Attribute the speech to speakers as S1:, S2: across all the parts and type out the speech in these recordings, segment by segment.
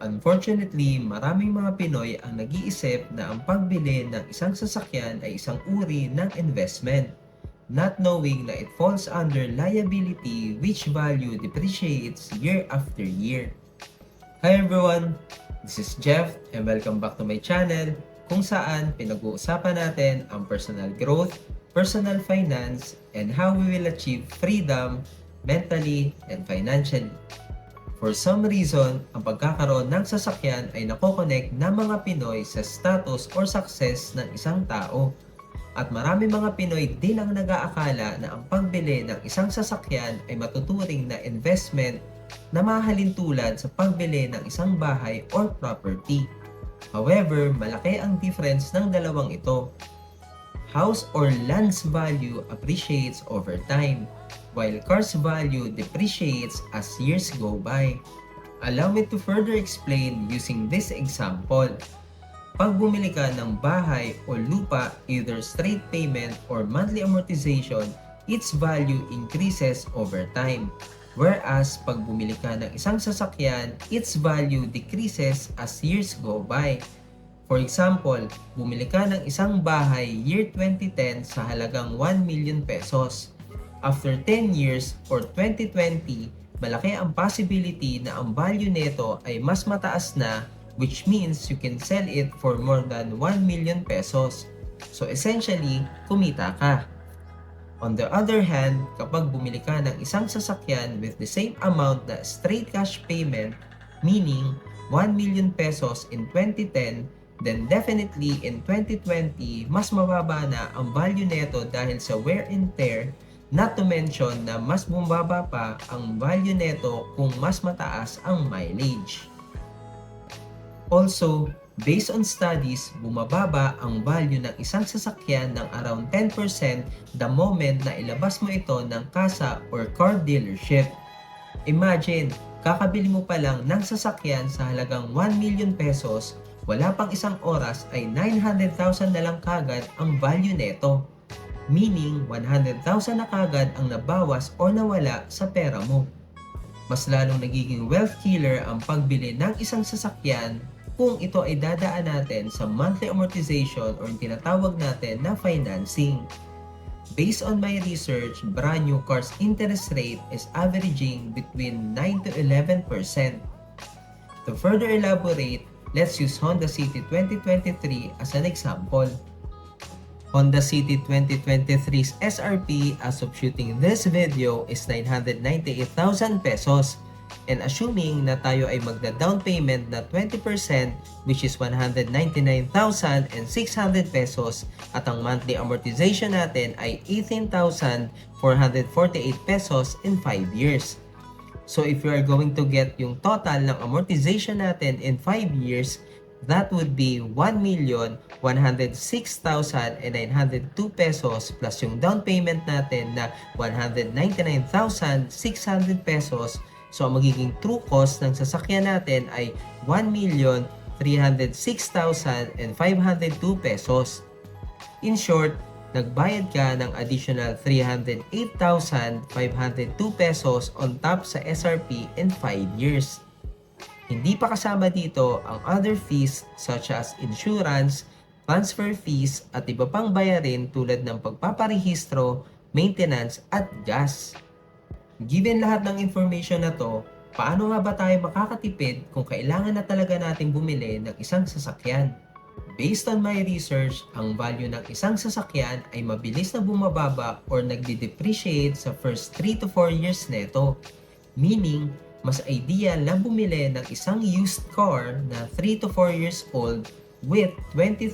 S1: Unfortunately, maraming mga Pinoy ang nag-iisip na ang pagbili ng isang sasakyan ay isang uri ng investment, not knowing na it falls under liability which value depreciates year after year. Hi everyone! This is Jeff and welcome back to my channel kung saan pinag-uusapan natin ang personal growth, personal finance, and how we will achieve freedom mentally and financially. For some reason, ang pagkakaroon ng sasakyan ay nakokonect ng mga Pinoy sa status or success ng isang tao. At marami mga Pinoy din ang nag-aakala na ang pagbili ng isang sasakyan ay matuturing na investment na mahalin tulad sa pagbili ng isang bahay or property. However, malaki ang difference ng dalawang ito. House or land's value appreciates over time, while car's value depreciates as years go by. Allow me to further explain using this example. Pag bumili ka ng bahay o lupa, either straight payment or monthly amortization, its value increases over time. Whereas, pag bumili ka ng isang sasakyan, its value decreases as years go by. For example, bumili ka ng isang bahay year 2010 sa halagang 1 million pesos. After 10 years or 2020, malaki ang possibility na ang value nito ay mas mataas na, which means you can sell it for more than 1 million pesos. So essentially, kumita ka. On the other hand, kapag bumili ka ng isang sasakyan with the same amount na straight cash payment, meaning 1 million pesos in 2010, then definitely in 2020, mas mababa na ang value nito dahil sa wear and tear, not to mention na mas bumaba pa ang value nito kung mas mataas ang mileage. Also, based on studies, bumababa ang value ng isang sasakyan ng around 10% the moment na ilabas mo ito ng kasa or car dealership. Imagine, kakabili mo pa lang ng sasakyan sa halagang 1 million pesos, wala pang isang oras ay 900,000 na lang kagad ang value neto. Meaning, 100,000 na kagad ang nabawas o nawala sa pera mo. Mas lalong nagiging wealth killer ang pagbili ng isang sasakyan kung ito ay dadaan natin sa monthly amortization or tinatawag natin na financing. Based on my research, brand new cars interest rate is averaging between 9 to 11%. To further elaborate, let's use Honda City 2023 as an example. Honda City 2023's SRP as of shooting this video is 998,000 pesos. And assuming na tayo ay magda-down payment na 20% which is 199,600 pesos at ang monthly amortization natin ay 18,448 pesos in 5 years. So if you are going to get yung total ng amortization natin in 5 years, that would be 1,106,902 pesos plus yung down payment natin na 199,600 pesos. So ang magiging true cost ng sasakyan natin ay 1,306,502 pesos. In short, nagbayad ka ng additional 308,502 pesos on top sa SRP in 5 years. Hindi pa kasama dito ang other fees such as insurance, transfer fees at iba pang bayarin tulad ng pagpaparehistro, maintenance at gas. Given lahat ng information na to, paano nga ba tayo makakatipid kung kailangan na talaga nating bumili ng isang sasakyan? Based on my research, ang value ng isang sasakyan ay mabilis na bumababa or nagde-depreciate sa first 3 to 4 years neto. Meaning, mas ideal na bumili ng isang used car na 3 to 4 years old with 20,000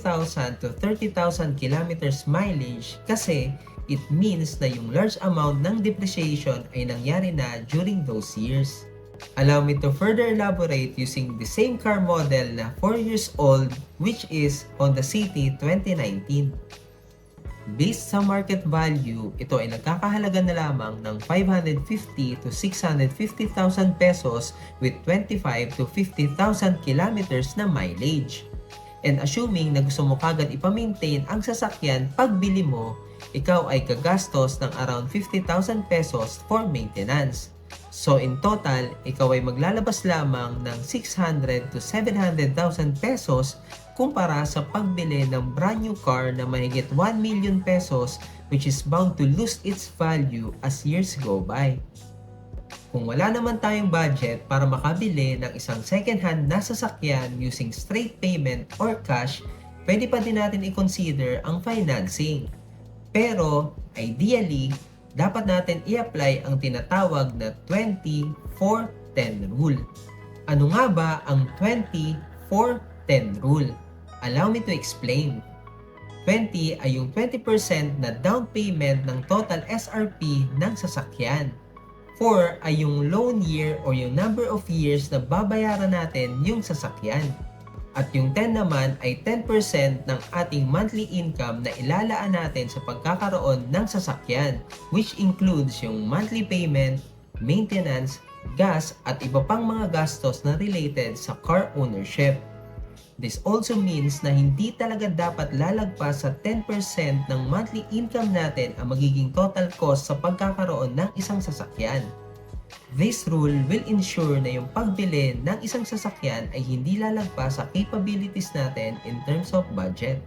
S1: to 30,000 kilometers mileage kasi it means na yung large amount ng depreciation ay nangyari na during those years. Allow me to further elaborate using the same car model na 4 years old which is Honda City 2019. Based sa market value, ito ay nagkakahalaga na lamang ng 550 to 650,000 pesos with 25 to 50,000 kilometers na mileage. And assuming na gusto mo kagad ipa-maintain ang sasakyan pagbili mo, ikaw ay gagastos ng around 50,000 pesos for maintenance. So in total, ikaw ay maglalabas lamang ng 600 to 700,000 pesos kumpara sa pagbili ng brand new car na mahigit 1 million pesos, which is bound to lose its value as years go by. Kung wala naman tayong budget para makabili ng isang second-hand na sasakyan using straight payment or cash, pwede pa din natin i-consider ang financing. Pero, ideally, dapat natin i-apply ang tinatawag na 20-4-10 rule. Ano nga ba ang 20-4-10 rule? Allow me to explain. 20 ay yung 20% na down payment ng total SRP ng sasakyan. 4 ay yung loan year o yung number of years na babayaran natin yung sasakyan. At yung 10 naman ay 10% ng ating monthly income na ilalaan natin sa pagkakaroon ng sasakyan, which includes yung monthly payment, maintenance, gas at iba pang mga gastos na related sa car ownership. This also means na hindi talaga dapat lalagpas sa 10% ng monthly income natin ang magiging total cost sa pagkakaroon ng isang sasakyan. This rule will ensure na yung pagbili ng isang sasakyan ay hindi lalagpas sa capabilities natin in terms of budget.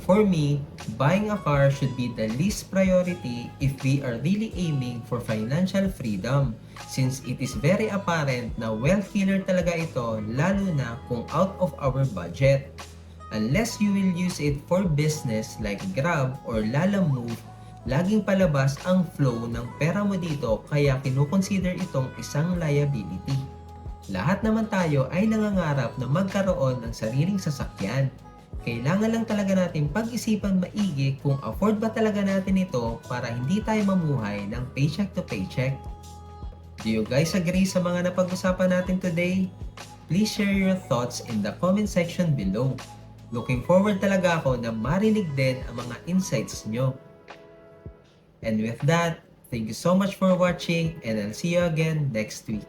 S1: For me, buying a car should be the least priority if we are really aiming for financial freedom, since it is very apparent na wealth killer talaga ito, lalo na kung out of our budget. Unless you will use it for business like Grab or Lalamove, laging palabas ang flow ng pera mo dito, kaya kinukonsider itong isang liability. Lahat naman tayo ay nangangarap na magkaroon ng sariling sasakyan. Kailangan lang talaga natin pag-isipan maigi kung afford ba talaga natin ito para hindi tayo mamuhay ng paycheck to paycheck. Do you guys agree sa mga napag-usapan natin today? Please share your thoughts in the comment section below. Looking forward talaga ako na marinig din ang mga insights nyo. And with that, thank you so much for watching and I'll see you again next week.